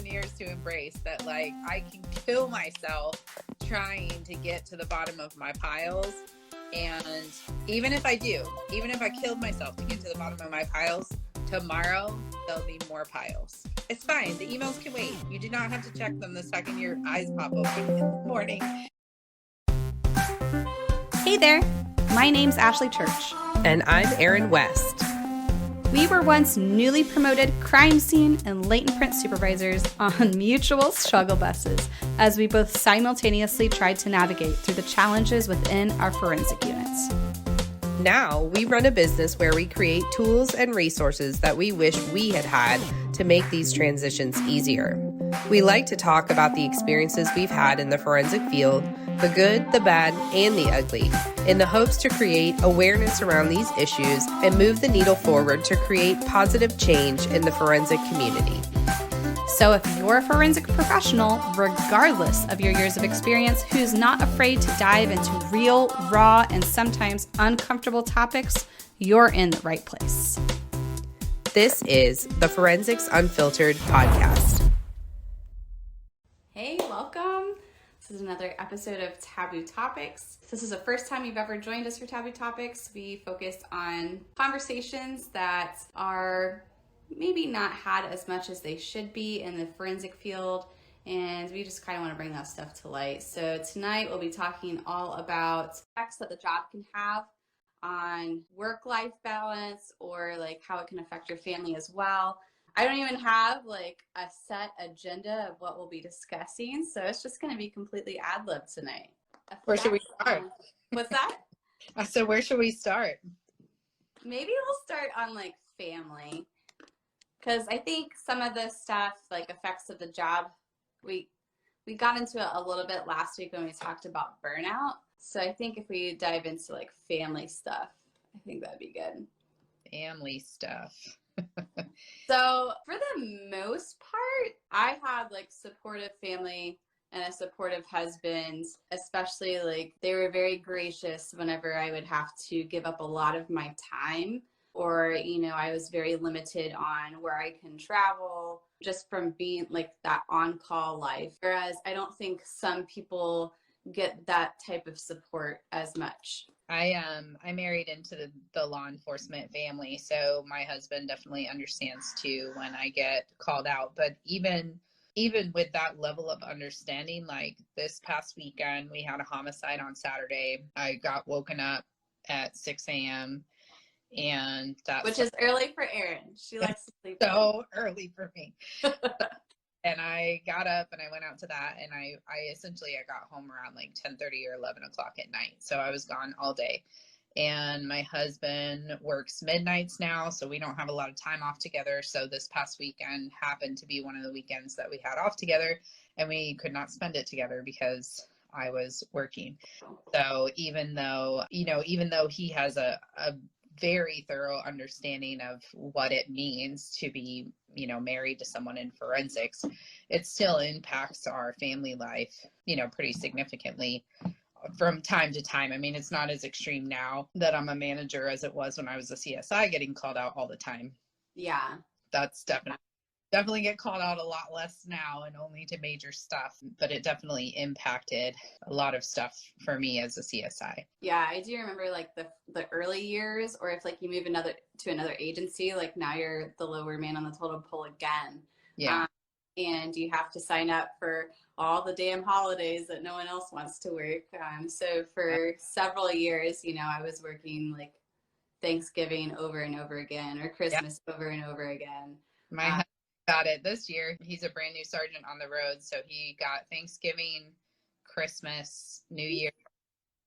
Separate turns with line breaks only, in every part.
years to embrace that, like, I can kill myself trying to get to the bottom of my piles. And even if I killed myself to get to the bottom of my piles, tomorrow there'll be more piles. It's fine. The emails can wait. You do not have to check them the second your eyes pop open in the morning.
Hey there. My name's Ashley Church.
And I'm Erin West.
We were once newly promoted crime scene and latent print supervisors on mutual struggle buses as we both simultaneously tried to navigate through the challenges within our forensic units.
Now we run a business where we create tools and resources that we wish we had had to make these transitions easier. We like to talk about the experiences we've had in the forensic field, the good, the bad, and the ugly, in the hopes to create awareness around these issues and move the needle forward to create positive change in the forensic community.
So if you're a forensic professional, regardless of your years of experience, who's not afraid to dive into real, raw, and sometimes uncomfortable topics, you're in the right place.
This is the Forensics Unfiltered podcast.
Hey, welcome. This is another episode of Taboo Topics. If this is the first time you've ever joined us for Taboo Topics, we focus on conversations that are maybe not had as much as they should be in the forensic field, and we just kind of want to bring that stuff to light. So tonight we'll be talking all about effects that the job can have on work-life balance, or like how it can affect your family as well. I don't even have like a set agenda of what we'll be discussing, so it's just going to be completely ad-lib tonight.
Where should we start?
What's that?
So where should we start?
Maybe we'll start on like family, because I think some of the stuff, like effects of the job, we got into it a little bit last week when we talked about burnout. So I think if we dive into like family stuff, I think that'd be good.
Family stuff.
So for the most part, I had like supportive family and a supportive husband, especially like they were very gracious whenever I would have to give up a lot of my time, or, you know, I was very limited on where I can travel just from being like that on-call life. Whereas I don't think some people get that type of support as much.
I married into the law enforcement family, so my husband definitely understands too when I get called out. But even with that level of understanding, like this past weekend, we had a homicide on Saturday. I got woken up at 6 a.m. and
which is early for Erin. She likes to sleep
so early for me. And I got up and I went out to that, and I got home around like 10:30 or 11 o'clock at night. So I was gone all day. And my husband works midnights now, so we don't have a lot of time off together. So this past weekend happened to be one of the weekends that we had off together, and we could not spend it together because I was working. So even though he has a very thorough understanding of what it means to be, you know, married to someone in forensics, it still impacts our family life, you know, pretty significantly from time to time. I mean, it's not as extreme now that I'm a manager as it was when I was a CSI, getting called out all the time.
Yeah.
That's definitely get called out a lot less now, and only to major stuff, but it definitely impacted a lot of stuff for me as a CSI.
Yeah, I do remember like the early years, or if like you move to another agency, like now you're the lower man on the totem pole again.
Yeah.
And you have to sign up for all the damn holidays that no one else wants to work. So for several years, you know, I was working like Thanksgiving over and over again, or Christmas over and over again.
My husband got it this year. He's a brand new sergeant on the road, so he got Thanksgiving, Christmas, New Year,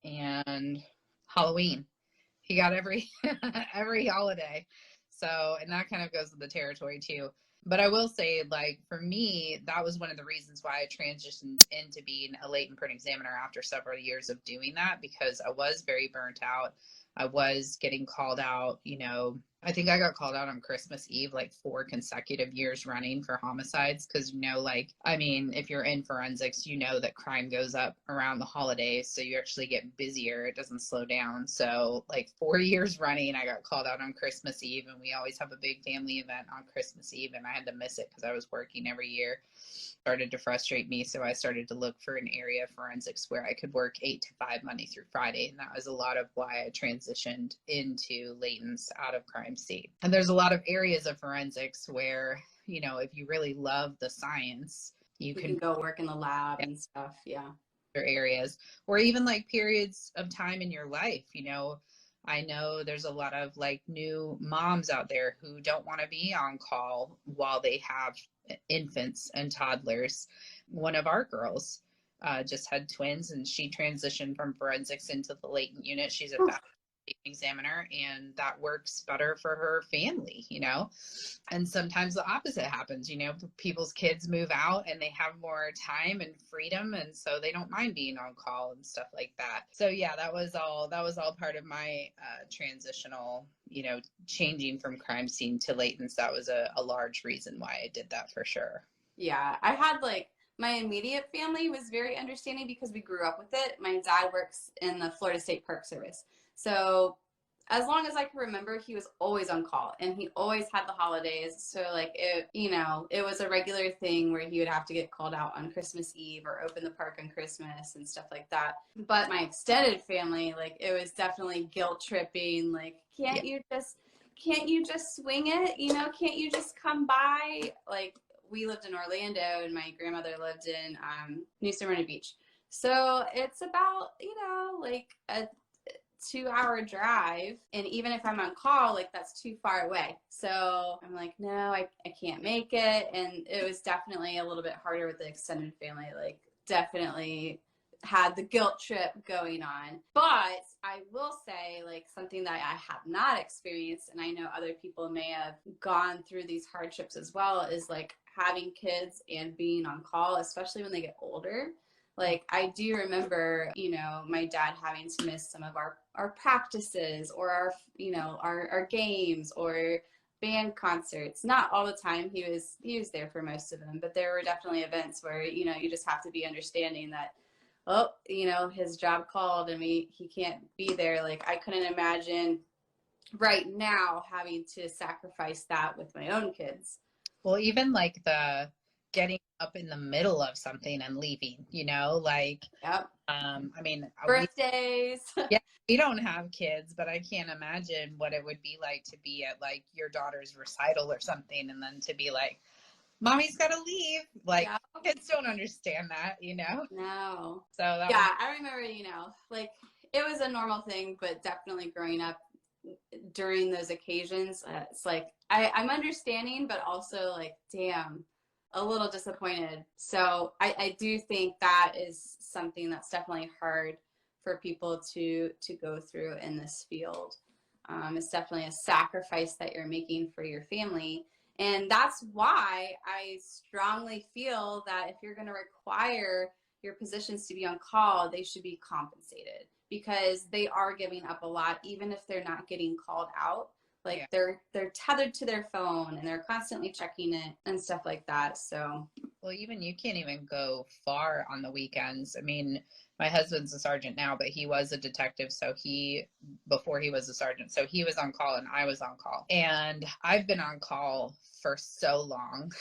and Halloween. He got every holiday. So, and that kind of goes with the territory too. But I will say, like, for me, that was one of the reasons why I transitioned into being a latent print examiner after several years of doing that, because I was very burnt out. I was getting called out, you know, I think I got called out on Christmas Eve like 4 consecutive years running for homicides because, like, I mean, if you're in forensics, you know that crime goes up around the holidays. So you actually get busier. It doesn't slow down. So, like, 4 years running, I got called out on Christmas Eve. And we always have a big family event on Christmas Eve. And I had to miss it because I was working every year. Started to frustrate me. So I started to look for an area of forensics where I could work 8 to 5 Monday through Friday. And that was a lot of why I transitioned into Layton's out of crime state. And there's a lot of areas of forensics where, if you really love the science, you can
go work in the lab and stuff. Yeah.
Areas, or even like periods of time in your life, I know there's a lot of like new moms out there who don't want to be on call while they have infants and toddlers. One of our girls just had twins, and she transitioned from forensics into the latent unit. She's a examiner, and that works better for her family, and sometimes the opposite happens. People's kids move out and they have more time and freedom, and so they don't mind being on call and stuff like that. So yeah, that was all part of my transitional, changing from crime scene to Layton's. That was a large reason why I did that, for sure.
Yeah, I had my immediate family was very understanding because we grew up with it. My dad works in the Florida State Park Service. So as long as I can remember, he was always on call, and he always had the holidays. So it was a regular thing where he would have to get called out on Christmas Eve or open the park on Christmas and stuff like that. But my extended family, it was definitely guilt tripping. Can't you just swing it? Can't you just come by? We lived in Orlando, and my grandmother lived in New Smyrna Beach. So it's about, a 2-hour drive, and even if I'm on call, that's too far away. So I'm like, no, I can't make it. And it was definitely a little bit harder with the extended family. Definitely had the guilt trip going on. But I will say, something that I have not experienced, and I know other people may have gone through these hardships as well, is having kids and being on call, especially when they get older. I do remember, my dad having to miss some of our practices or our games or band concerts. Not all the time. He was there for most of them, but there were definitely events where, you just have to be understanding that, his job called and he can't be there. I couldn't imagine right now having to sacrifice that with my own kids.
Well, even the getting up in the middle of something and leaving,
Yep.
I mean,
birthdays.
We don't have kids, but I can't imagine what it would be like to be at your daughter's recital or something, and then to be like, mommy's got to leave. Kids don't understand that,
No.
So
I remember, it was a normal thing, but definitely growing up during those occasions, it's I'm understanding, but also damn, a little disappointed. So I do think that is something that's definitely hard for people to go through in this field. It's definitely a sacrifice that you're making for your family. And that's why I strongly feel that if you're going to require your positions to be on call, they should be compensated, because they are giving up a lot, even if they're not getting called out. They're tethered to their phone and they're constantly checking it and stuff like that. So,
well, even you can't even go far on the weekends. I mean, my husband's a sergeant now, but he was a detective. So before he was a sergeant, so he was on call and I was on call. And I've been on call for so long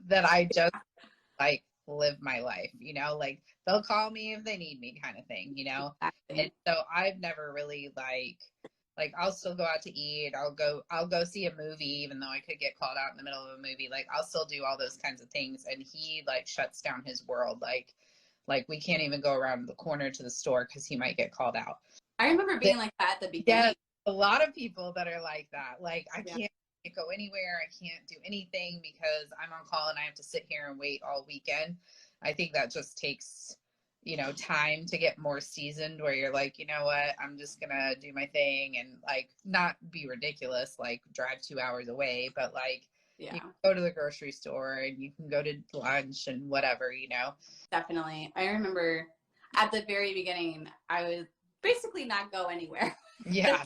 that I just live my life, they'll call me if they need me, kind of thing,
Exactly.
And so I've never really I'll still go out to eat. I'll go see a movie, even though I could get called out in the middle of a movie. I'll still do all those kinds of things. And he shuts down his world. We can't even go around the corner to the store because he might get called out.
I remember being like that at the beginning.
Yeah, a lot of people that are like that. I can't go anywhere. I can't do anything because I'm on call and I have to sit here and wait all weekend. I think that just takes time to get more seasoned, where you're you know what, I'm just gonna do my thing and not be ridiculous, drive 2 hours away, but you can go to the grocery store and you can go to lunch and whatever,
Definitely. I remember at the very beginning, I would basically not go anywhere.
Yeah.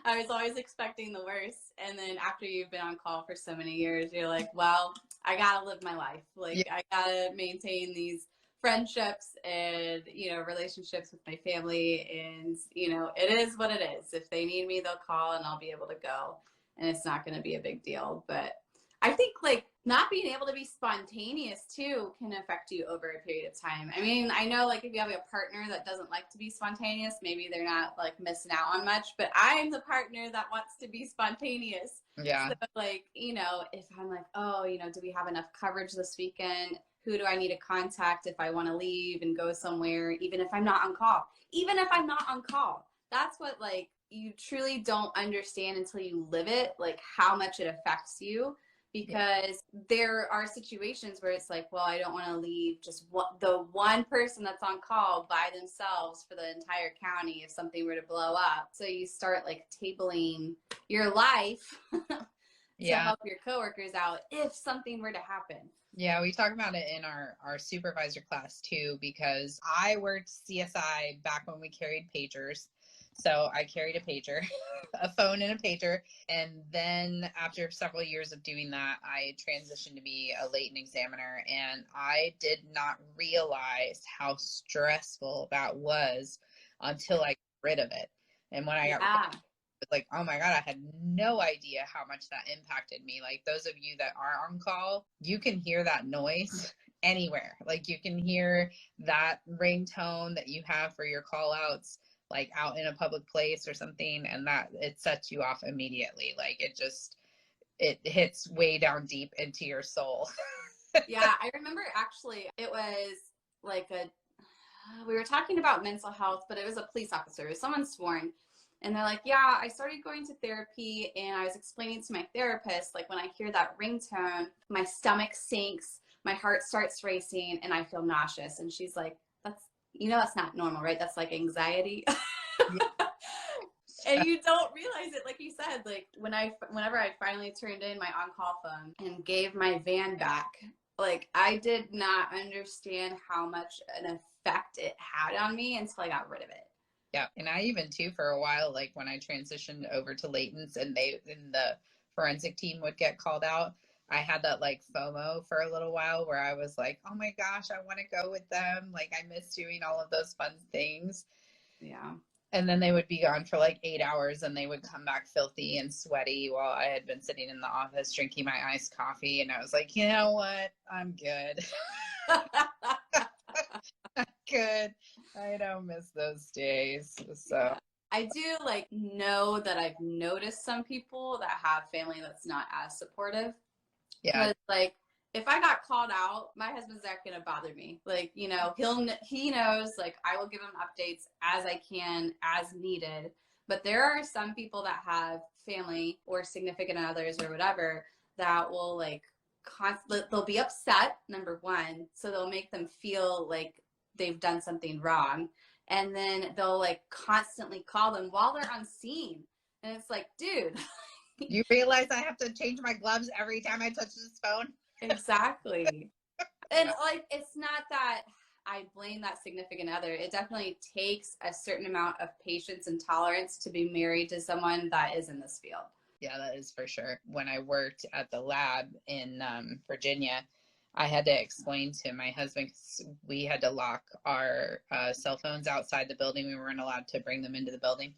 I was always expecting the worst. And then after you've been on call for so many years, you're like, well, I gotta live my life. Like, I gotta maintain these friendships and, you know, relationships with my family. And, you know, it is what it is. If they need me, they'll call and I'll be able to go. And it's not going to be a big deal. But I think like not being able to be spontaneous too can affect you over a period of time. I mean, I know like if you have a partner that doesn't like to be spontaneous, maybe they're not like missing out on much, but I'm the partner that wants to be spontaneous.
Yeah.
So like, you know, if I'm like, oh, you know, do we have enough coverage this weekend? Who do I need to contact if I want to leave and go somewhere, even if I'm not on call? Even if I'm not on call. That's what like you truly don't understand until you live it, like how much it affects you. Because there are situations where it's like, well, I don't want to leave just the one person that's on call by themselves for the entire county if something were to blow up. So you start like tabling your life to help your coworkers out if something were to happen.
Yeah, we talk about it in our supervisor class too, because I worked CSI back when we carried pagers. So I carried a pager, a phone and a pager. And then after several years of doing that, I transitioned to be a latent examiner. And I did not realize how stressful that was until I got rid of it. And when I got rid of it, it was like, oh my God, I had no idea how much that impacted me. Like those of you that are on call, you can hear that noise anywhere. Like you can hear that ringtone that you have for your call outs, like out in a public place or something, and that it sets you off immediately. Like it hits way down deep into your soul.
Yeah, I remember actually it was like we were talking about mental health, but it was a police officer. It was someone sworn. And they're like, yeah, I started going to therapy and I was explaining to my therapist, like when I hear that ringtone, my stomach sinks, my heart starts racing, and I feel nauseous. And she's like, that's not normal, right? That's like anxiety. And you don't realize it, like you said, like whenever I finally turned in my on-call phone and gave my van back, like I did not understand how much an effect it had on me until I got rid of it.
Yeah. And I even too, for a while, like when I transitioned over to latents and the forensic team would get called out, I had that like FOMO for a little while where I was like, oh my gosh, I want to go with them. Like I miss doing all of those fun things.
Yeah.
And then they would be gone for like 8 hours and they would come back filthy and sweaty while I had been sitting in the office drinking my iced coffee. And I was like, you know what? I'm good. I'm good. I don't miss those days. So
yeah. I do like know that I've noticed some people that have family that's not as supportive.
Yeah.
Because like if I got called out, my husband's not gonna bother me. Like, you know, he knows like I will give him updates as I can, as needed. But there are some people that have family or significant others or whatever that will like they'll be upset, number one, so they'll make them feel like they've done something wrong, and then they'll like constantly call them while they're on scene, and it's like, dude,
you realize I have to change my gloves every time I touch this phone?
Exactly. And like it's not that I blame that significant other. It definitely takes a certain amount of patience and tolerance to be married to someone that is in this field.
Yeah, that is for sure. When I worked at the lab in Virginia, I had to explain to my husband, 'cause we had to lock our cell phones outside the building. We weren't allowed to bring them into the building.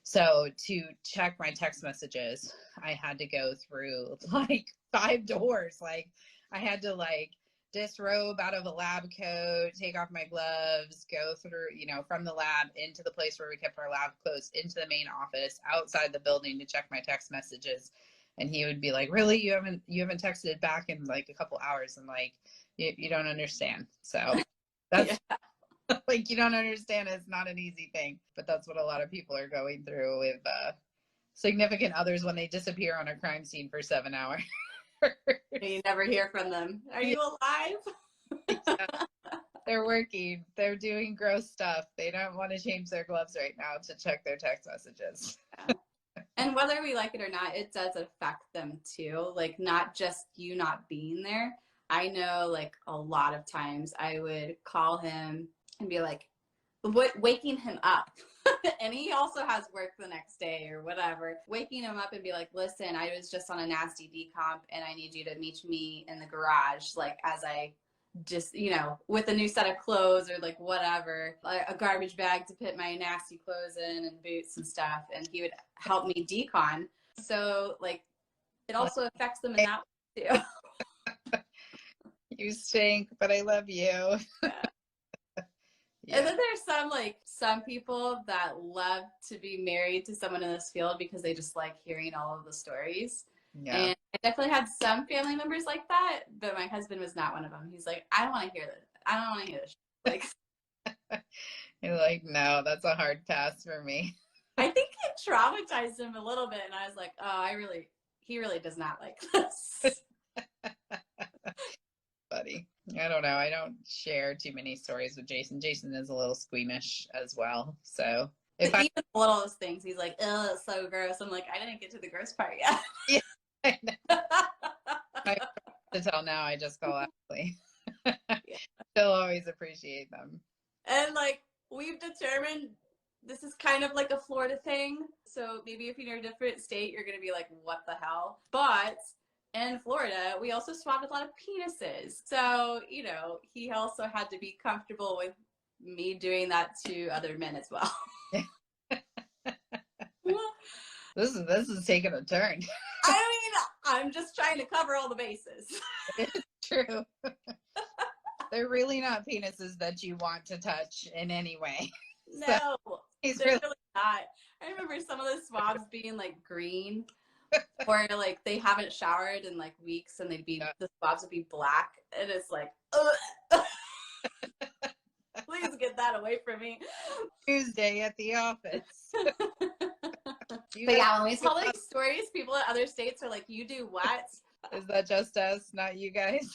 So to check my text messages, I had to go through like 5 doors. Like I had to like disrobe out of a lab coat, take off my gloves, go through, you know, from the lab into the place where we kept our lab clothes, into the main office, outside the building to check my text messages. And he would be like, really? You haven't texted back in like a couple hours? And like, you don't understand. So that's like, you don't understand. It's not an easy thing, but that's what a lot of people are going through with significant others when they disappear on a crime scene for 7 hours.
You never hear from them. Are you alive?
Yeah. They're working. They're doing gross stuff. They don't want to change their gloves right now to check their text messages.
Yeah. And whether we like it or not, it does affect them too. Like not just you not being there. I know like a lot of times I would call him and be like, waking him up. And he also has work the next day or whatever. Waking him up and be like, listen, I was just on a nasty decomp and I need you to meet me in the garage, like as I just, with a new set of clothes or like whatever, like a garbage bag to put my nasty clothes in and boots and stuff. And he would help me decon. So like it also affects them in that way too.
You stink, but I love you.
Yeah.
Yeah.
And then there's some people that love to be married to someone in this field because they just like hearing all of the stories.
Yeah.
And I definitely had some family members like that, but my husband was not one of them. He's like, I don't want to hear this. I don't want to hear this. Like,
You're like, no, that's a hard pass for me.
I think it traumatized him a little bit, and I was like, oh, he really does not like this.
Buddy, I don't know. I don't share too many stories with Jason. Jason is a little squeamish as well. So
even little things, he's like, oh, it's so gross. I'm like, I didn't get to the gross part yet.
Yeah, I know. I to tell now, I just call Ashley.
Yeah.
Still always appreciate them.
And like we've determined this is kind of like a Florida thing. So maybe if you're in a different state, you're gonna be like, what the hell? But in Florida, we also swabbed a lot of penises. So, he also had to be comfortable with me doing that to other men as well.
This is taking a turn.
I mean, I'm just trying to cover all the bases.
It's true. They're really not penises that you want to touch in any way.
No,
He's
they're really not. I remember some of the swabs being like green, or like they haven't showered in like weeks, and the swabs would be black, and it's like, please get that away from me.
Tuesday at the office.
But yeah, when we tell like stories, people in other states are like, you do what?
Is that just us, not you guys?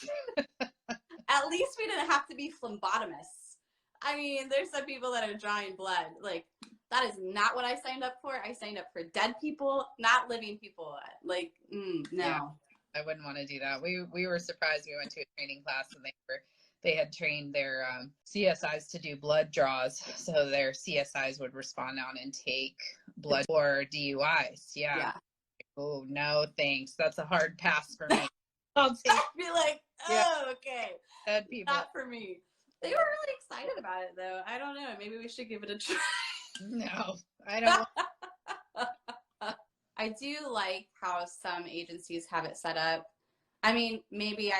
At least we didn't have to be phlebotomists. I mean, there's some people that are drawing blood. Like, that is not what I signed up for. I signed up for dead people, not living people. Like, no.
Yeah, I wouldn't want to do that. We were surprised. We went to a training class and they had trained their CSIs to do blood draws. So their CSIs would respond out and take blood for DUIs. Yeah. Oh, no, thanks. That's a hard pass for me. I'll take
be like, oh, okay.
Dead people.
Not for me. They were really excited about it, though. I don't know. Maybe we should give it a try.
No, I don't.
I do like how some agencies have it set up. I mean, maybe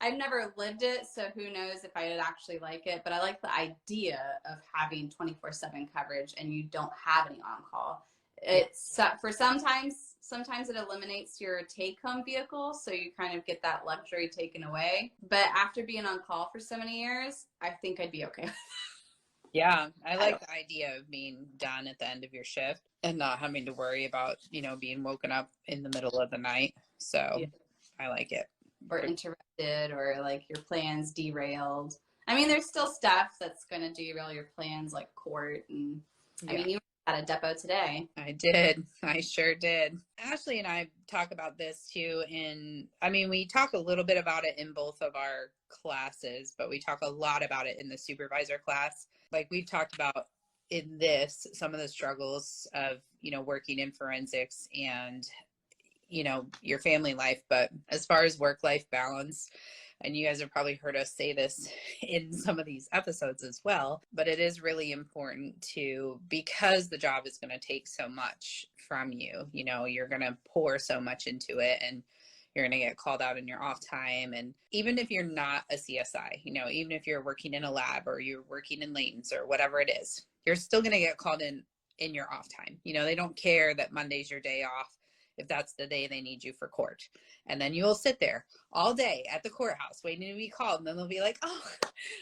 I've never lived it, so who knows if I would actually like it, but I like the idea of having 24/7 coverage and you don't have any on-call. It's for sometimes it eliminates your take-home vehicle, so you kind of get that luxury taken away. But after being on call for so many years, I think I'd be okay.
Yeah, I like the idea of being done at the end of your shift and not having to worry about, being woken up in the middle of the night. So yeah. I like it.
Or interrupted, or like your plans derailed. I mean, there's still stuff that's going to derail your plans, like court. And I mean, you were at a depot today.
I did. I sure did. Ashley and I talk about this too. We talk a little bit about it in both of our classes, but we talk a lot about it in the supervisor class. Like we've talked about in this, some of the struggles of, working in forensics and, your family life. But as far as work-life balance, and you guys have probably heard us say this in some of these episodes as well, but it is really important because the job is going to take so much from you, you're going to pour so much into it, and you're going to get called out in your off time. And even if you're not a CSI, even if you're working in a lab or you're working in latents or whatever it is, you're still going to get called in your off time. They don't care that Monday's your day off if that's the day they need you for court. And then you'll sit there all day at the courthouse waiting to be called. And then they'll be like, oh,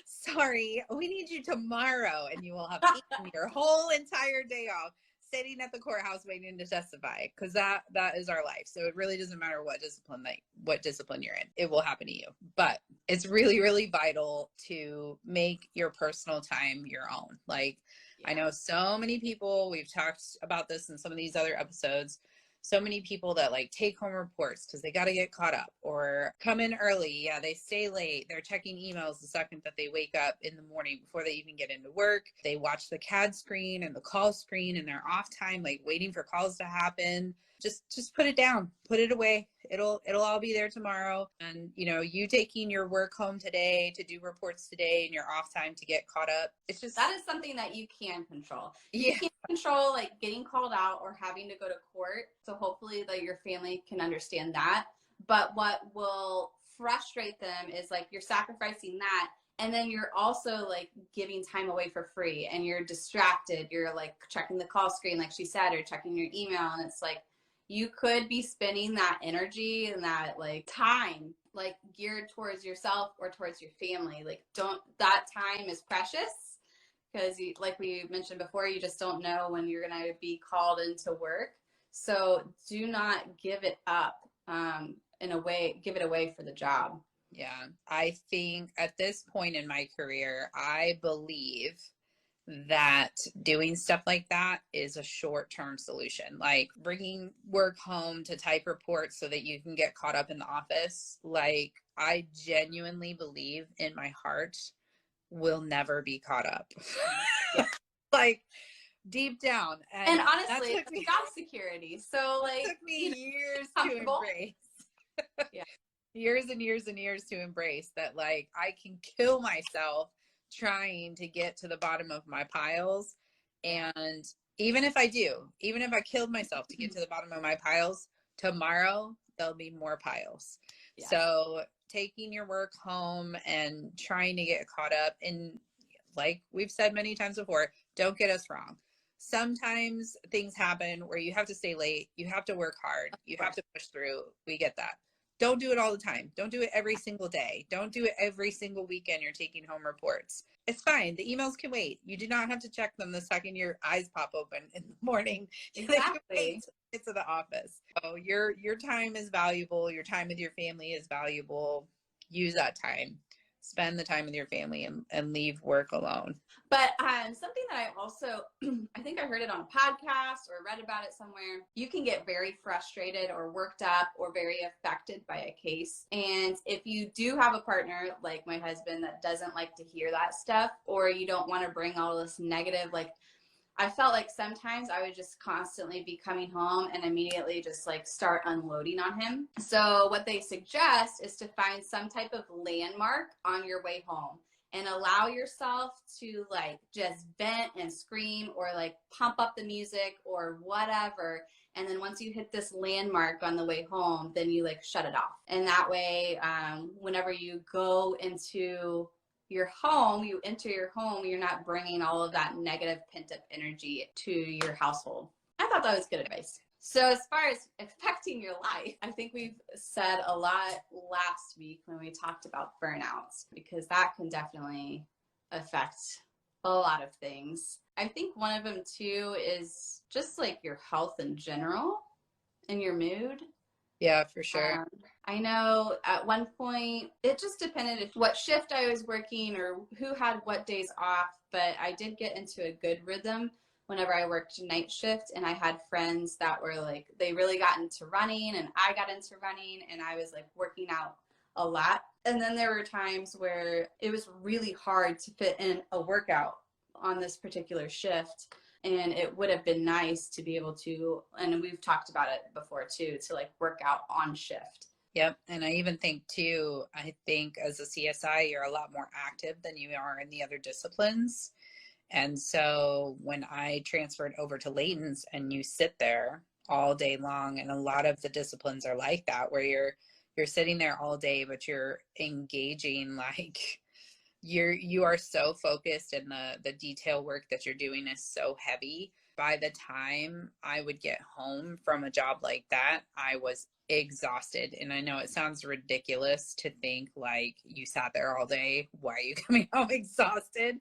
sorry, we need you tomorrow. And you will have eaten your whole entire day off sitting at the courthouse waiting to testify, because that is our life. So it really doesn't matter what discipline you're in. It will happen to you. But it's really, really vital to make your personal time your own. Like, I know so many people, we've talked about this in some of these other episodes, so many people that like take home reports because they got to get caught up or come in early. Yeah, they stay late. They're checking emails the second that they wake up in the morning before they even get into work. They watch the CAD screen and the call screen and they're off time, like waiting for calls to happen. Just put it down, put it away. It'll all be there tomorrow. And you taking your work home today to do reports today and your off time to get caught up. It's just,
that is something that you can control.
Yeah.
You can't control like getting called out or having to go to court. So hopefully like your family can understand that. But what will frustrate them is like you're sacrificing that. And then you're also like giving time away for free and you're distracted. You're like checking the call screen, like she said, or checking your email. And it's like, you could be spending that energy and that like time like geared towards yourself or towards your family. Like that time is precious because like we mentioned before, you just don't know when you're going to be called into work. So do not give it up give it away for the job.
Yeah. I think at this point in my career, I believe that doing stuff like that is a short-term solution, like bringing work home to type reports so that you can get caught up in the office. Like I genuinely believe in my heart we'll never be caught up.
Yeah.
Like deep down.
And honestly, it's job security. So like
it took me years to embrace.
Yeah.
Years and years and years to embrace that, like I can kill myself trying to get to the bottom of my piles. And even if I killed myself to get to the bottom of my piles, tomorrow there'll be more piles. Yeah. So taking your work home and trying to get caught up, and like we've said many times before, don't get us wrong. Sometimes things happen where you have to stay late, you have to work hard, you have to push through. We get that. Don't do it all the time. Don't do it every single day. Don't do it every single weekend you're taking home reports. It's fine. The emails can wait. You do not have to check them the second your eyes pop open in the morning.
Exactly.
Get to the office. So your time is valuable. Your time with your family is valuable. Use that time. Spend the time with your family and leave work alone.
But something that I also, I think I heard it on a podcast or read about it somewhere. You can get very frustrated or worked up or very affected by a case. And if you do have a partner like my husband that doesn't like to hear that stuff, or you don't want to bring all this negative, like I felt like sometimes I would just constantly be coming home and immediately just like start unloading on him. So what they suggest is to find some type of landmark on your way home and allow yourself to like just vent and scream or like pump up the music or whatever. And then once you hit this landmark on the way home, then you like shut it off. And that way, whenever you go into your home, you enter your home, you're not bringing all of that negative pent up energy to your household. I thought that was good advice. So as far as affecting your life, I think we've said a lot last week when we talked about burnouts, because that can definitely affect a lot of things. I think one of them too is just like your health in general and your mood.
Yeah, for sure.
I know at one point, it just depended what shift I was working or who had what days off, but I did get into a good rhythm whenever I worked night shift, and I had friends that were like, they really got into running and I got into running and I was like working out a lot. And then there were times where it was really hard to fit in a workout on this particular shift. And it would have been nice to be able to, and we've talked about it before too, to like work out on shift.
Yep. And I even think too, I think as a CSI, you're a lot more active than you are in the other disciplines. And so when I transferred over to Layton's and you sit there all day long, and a lot of the disciplines are like that, where you're sitting there all day, but you're engaging, like you are so focused, and the detail work that you're doing is so heavy. By the time I would get home from a job like that, I was exhausted. And I know it sounds ridiculous to think like you sat there all day. Why are you coming home exhausted?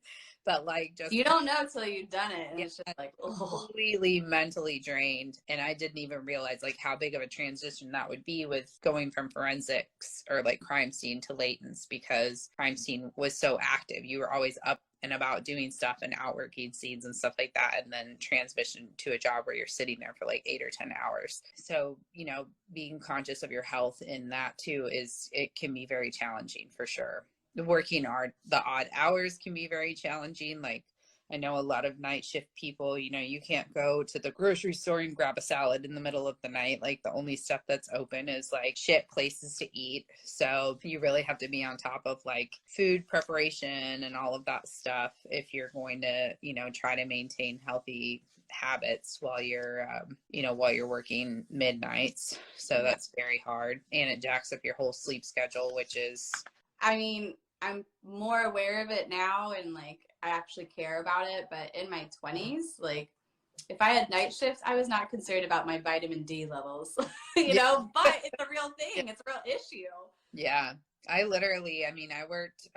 but like just
you don't know till you've done it, and
yeah,
it's just like, oh,
completely mentally drained. And I didn't even realize like how big of a transition that would be with going from forensics or like crime scene to latents, because crime scene was so active. You were always up and about doing stuff and out working scenes and stuff like that, and then transition to a job where you're sitting there for like 8 or 10 hours. So, you know, being conscious of your health in that too it can be very challenging for sure. The odd hours can be very challenging. Like, I know a lot of night shift people, you know, you can't go to the grocery store and grab a salad in the middle of the night. Like, the only stuff that's open is like shit places to eat. So you really have to be on top of like food preparation and all of that stuff if you're going to, you know, try to maintain healthy habits while you're while you're working midnights. So that's very hard, and it jacks up your whole sleep schedule, which is,
I mean, I'm more aware of it now, and like I actually care about it. But in my 20s, like if I had night shifts, I was not concerned about my vitamin D levels, you know, but it's a real thing. It's a real issue.
yeah. I mean, I worked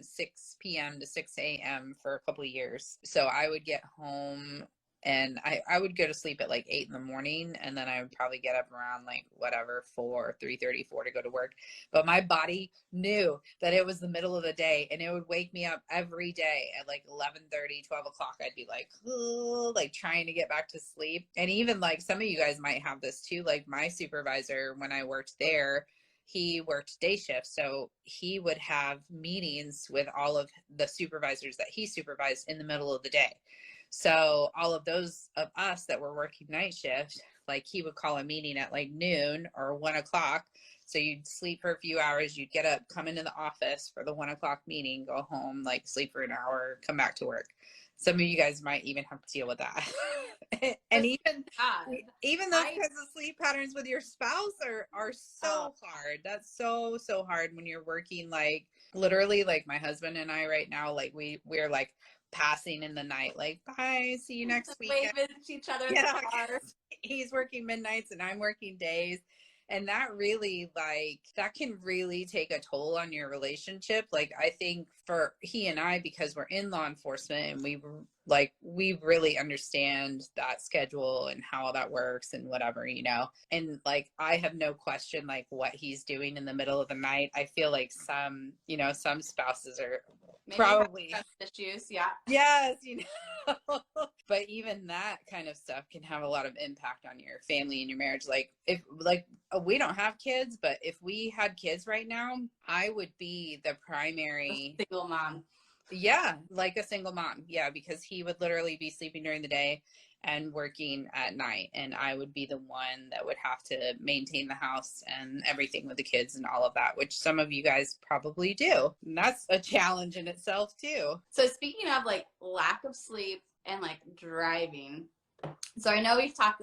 6 p.m. to 6 a.m. for a couple of years. So I would get home and I would go to sleep at like 8 in the morning, and then I would probably get up around like whatever, 3:34 to go to work. But my body knew that it was the middle of the day, and it would wake me up every day at like 11:30, 12 o'clock. I'd be like, oh, like trying to get back to sleep. And even like some of you guys might have this too. Like my supervisor, when I worked there, he worked day shifts. So he would have meetings with all of the supervisors that he supervised in the middle of the day. So all of those of us that were working night shift, like he would call a meeting at like noon or 1 o'clock. So you'd sleep for a few hours, you'd get up, come into the office for the 1 o'clock meeting, go home, like sleep for an hour, come back to work. Some of you guys might even have to deal with that. And even those kinds of sleep patterns with your spouse are so hard. That's so hard when you're working, like literally, like my husband and I right now, like we're like passing in the night, like bye, see you next week.
Waving at each other in the car.
He's working midnights and I'm working days. And that really, like, that can really take a toll on your relationship. Like, I think for he and I, because we're in law enforcement and we really understand that schedule and how that works and whatever, you know. And like, I have no question, like, what he's doing in the middle of the night. I feel like some spouses are maybe probably
issues. Yeah.
Yes, you know. But even that kind of stuff can have a lot of impact on your family and your marriage. Like, if we don't have kids, but if we had kids right now, I would be the primary
single mom.
Yeah, like a single mom. Yeah, because he would literally be sleeping during the day and working at night, and I would be the one that would have to maintain the house and everything with the kids and all of that, which some of you guys probably do. And that's a challenge in itself too.
So speaking of like lack of sleep and like driving, so I know we've talked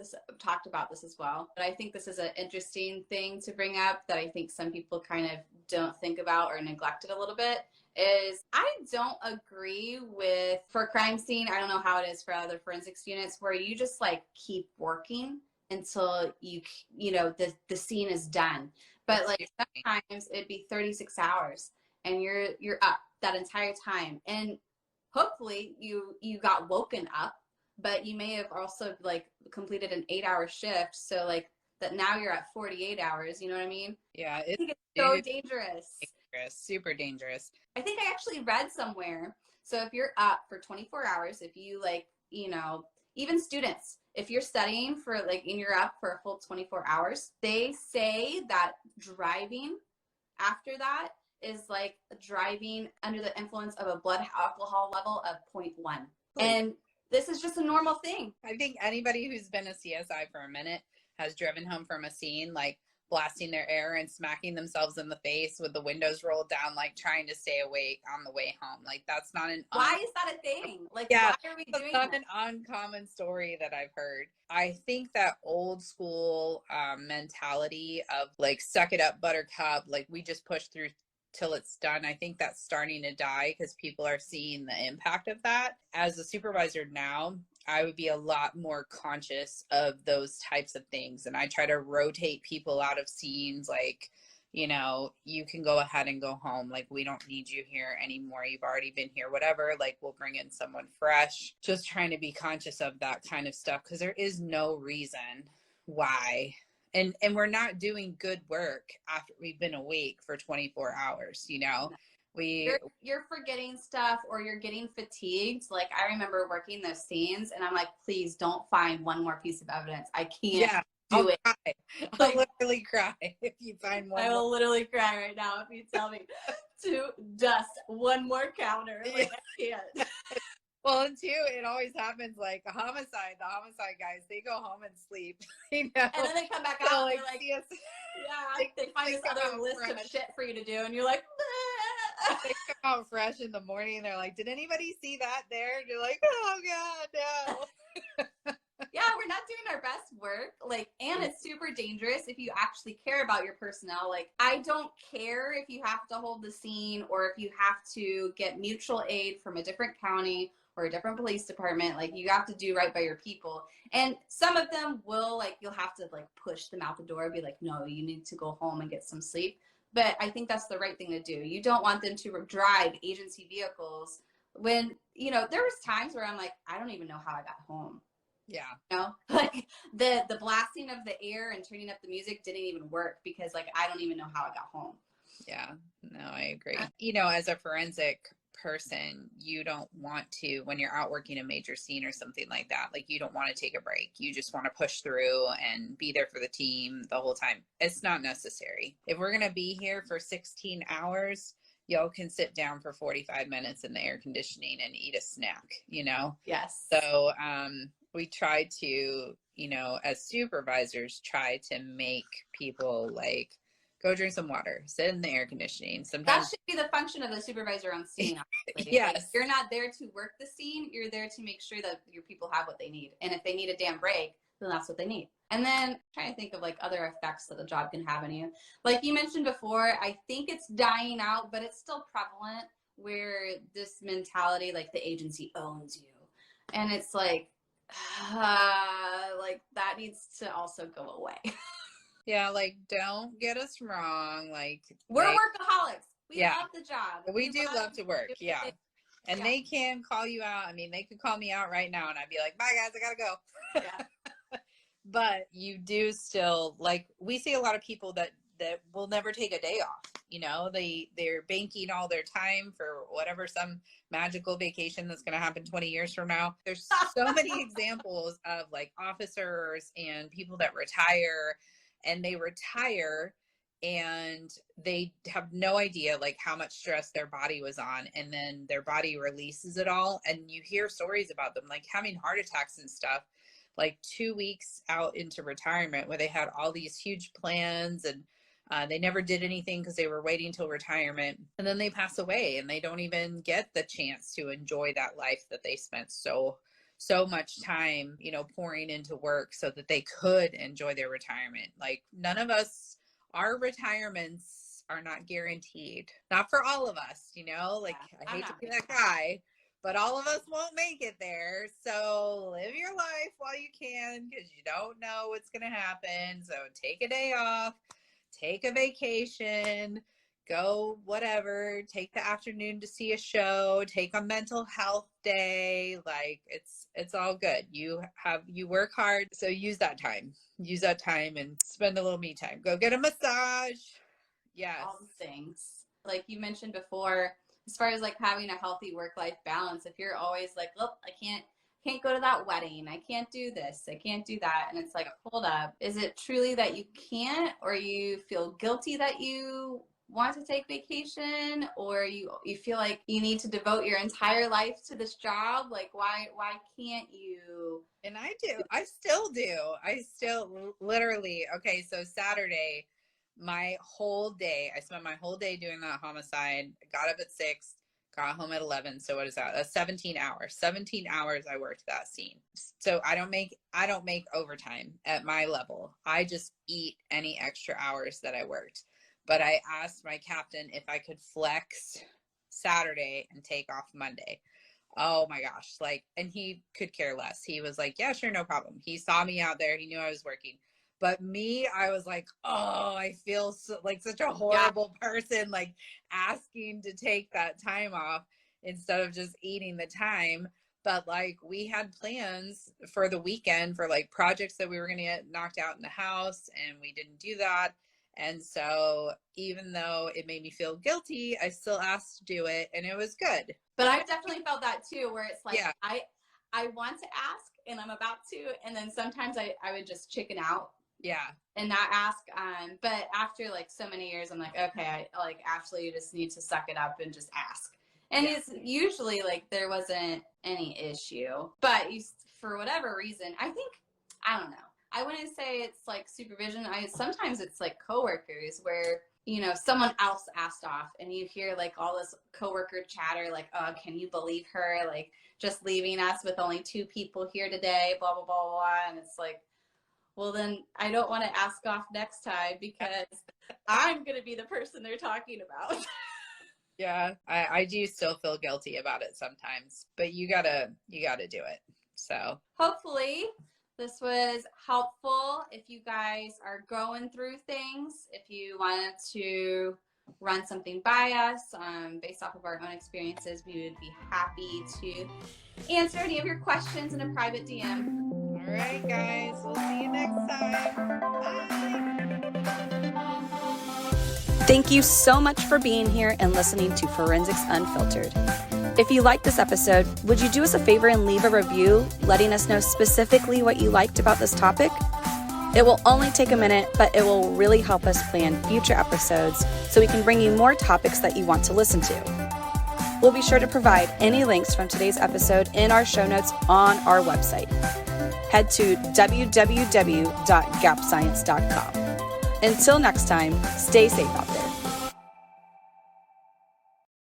about this as well, but I think this is an interesting thing to bring up that I think some people kind of don't think about or neglect it a little bit. Is I don't agree with, for crime scene, I don't know how it is for other forensics units, where you just like keep working until you know the scene is done. But like sometimes it'd be 36 hours and you're up that entire time, and hopefully you got woken up, but you may have also like completed an 8-hour shift, so like that now you're at 48 hours, you know what I mean?
Yeah,
I think it's so dangerous.
Super dangerous.
I think I actually read somewhere, so if you're up for 24 hours, if you like, you know, even students, if you're studying for like and you're up for a full 24 hours, they say that driving after that is like driving under the influence of a blood alcohol level of 0.1. And this is just a normal thing.
I think anybody who's been a CSI for a minute has driven home from a scene, like blasting their air and smacking themselves in the face with the windows rolled down, like trying to stay awake on the way home. Like, that's not an
why is that a thing? Like,
yeah,
why are we doing
not
that?
An uncommon story that I've heard. I think that old school mentality of like, suck it up, buttercup, like we just push through till it's done. I think that's starting to die because people are seeing the impact of that. As a supervisor now, I would be a lot more conscious of those types of things. And I try to rotate people out of scenes, like, you know, you can go ahead and go home. Like, we don't need you here anymore. You've already been here, whatever. Like, we'll bring in someone fresh. Just trying to be conscious of that kind of stuff, because there is no reason why. And we're not doing good work after we've been awake for 24 hours, you know?
You're forgetting stuff, or you're getting fatigued. Like, I remember working those scenes and I'm like, please don't find one more piece of evidence. I can't do it.
Cry. I'll literally cry if you find one.
I will literally cry right now if you tell me to dust one more counter. Like, I can't.
Well, and two, it always happens like the homicide guys, they go home and sleep, you know?
And then they come back out and like,
yes.
Yeah, they find this other list of shit for you to do, and you're like,
they come out fresh in the morning and they're like, did anybody see that there? And you're like, oh God, no.
Yeah, we're not doing our best work. Like, and it's super dangerous if you actually care about your personnel. Like, I don't care if you have to hold the scene, or if you have to get mutual aid from a different county or a different police department. Like, you have to do right by your people. And some of them will, like, you'll have to like push them out the door and be like, no, you need to go home and get some sleep. But I think that's the right thing to do. You don't want them to drive agency vehicles when, you know, there was times where I'm like, I don't even know how I got home.
Yeah.
You know, like the blasting of the air and turning up the music didn't even work, because like, I don't even know how I got home.
Yeah, no, I agree. You know, as a forensic person, you don't want to, when you're out working a major scene or something like that, like, you don't want to take a break. You just want to push through and be there for the team the whole time. It's not necessary. If we're going to be here for 16 hours, y'all can sit down for 45 minutes in the air conditioning and eat a snack, you know?
Yes.
So, we try to, you know, as supervisors, try to make people like, go drink some water, sit in the air conditioning. Sometimes
that should be the function of the supervisor on scene.
Yes.
Like, you're not there to work the scene. You're there to make sure that your people have what they need. And if they need a damn break, then that's what they need. And then trying to think of like other effects that the job can have on you. Like you mentioned before, I think it's dying out, but it's still prevalent, where this mentality, like the agency owns you. And it's like that needs to also go away.
Yeah, like, don't get us wrong. Like,
we're workaholics. We
yeah,
love the job.
We do love to work. Yeah. And
yeah.
they can call you out. I mean, they could call me out right now and I'd be like, bye guys, I gotta go.
Yeah.
But you do still, like, we see a lot of people that will never take a day off. You know, they're banking all their time for whatever, some magical vacation that's going to happen 20 years from now. There's so many examples of like officers and people that retire, and they retire and they have no idea like how much stress their body was on, and then their body releases it all. And you hear stories about them like having heart attacks and stuff, like 2 weeks out into retirement, where they had all these huge plans and they never did anything because they were waiting till retirement, and then they pass away and they don't even get the chance to enjoy that life that they spent so much time, you know, pouring into work so that they could enjoy their retirement. Like, none of us, our retirements are not guaranteed. Not for all of us, you know, like, yeah, I hate to be that guy, but all of us won't make it there. So live your life while you can, because you don't know what's going to happen. So take a day off, take a vacation, go whatever, take the afternoon to see a show, take a mental health day. Like, it's all good. You work hard. So use that time and spend a little me time. Go get a massage. Yes.
All the things. Like you mentioned before, as far as like having a healthy work-life balance, if you're always like, look, I can't go to that wedding, I can't do this, I can't do that, and it's like, hold up, is it truly that you can't, or you feel guilty that you want to take vacation, or you feel like you need to devote your entire life to this job? Like, why can't you?
And I still literally, okay, so Saturday, I spent my whole day doing that homicide. Got up at 6, got home at 11. So what is that? That's 17 hours. 17 hours I worked that scene. So I don't make overtime at my level. I just eat any extra hours that I worked. But I asked my captain if I could flex Saturday and take off Monday. Oh my gosh. Like, and he could care less. He was like, yeah, sure, no problem. He saw me out there. He knew I was working. But me, I was like, oh, I feel like such a horrible person, like asking to take that time off instead of just eating the time. But like we had plans for the weekend for like projects that we were going to get knocked out in the house, and we didn't do that. And so even though it made me feel guilty, I still asked to do it, and it was good.
But I've definitely felt that too, where it's like, I want to ask and I'm about to, and then sometimes I would just chicken out.
Yeah.
And not ask. But after like so many years, I'm like, okay, Ashley, you just need to suck it up and just ask. And it's usually like there wasn't any issue, but for whatever reason, I don't know. I wouldn't say it's like supervision. Sometimes it's like coworkers where, you know, someone else asked off and you hear like all this coworker chatter, like, oh, can you believe her? Like just leaving us with only 2 people here today, blah, blah, blah, blah. And it's like, well, then I don't want to ask off next time because I'm going to be the person they're talking about.
Yeah, I do still feel guilty about it sometimes, but you gotta do it. So
hopefully this was helpful. If you guys are going through things, if you wanted to run something by us based off of our own experiences, we would be happy to answer any of your questions in a private DM.
All right, guys, we'll see you next time. Bye.
Thank you so much for being here and listening to Forensics Unfiltered. If you liked this episode, would you do us a favor and leave a review letting us know specifically what you liked about this topic? It will only take a minute, but it will really help us plan future episodes so we can bring you more topics that you want to listen to. We'll be sure to provide any links from today's episode in our show notes on our website. Head to www.gapscience.com. Until next time, stay safe out there.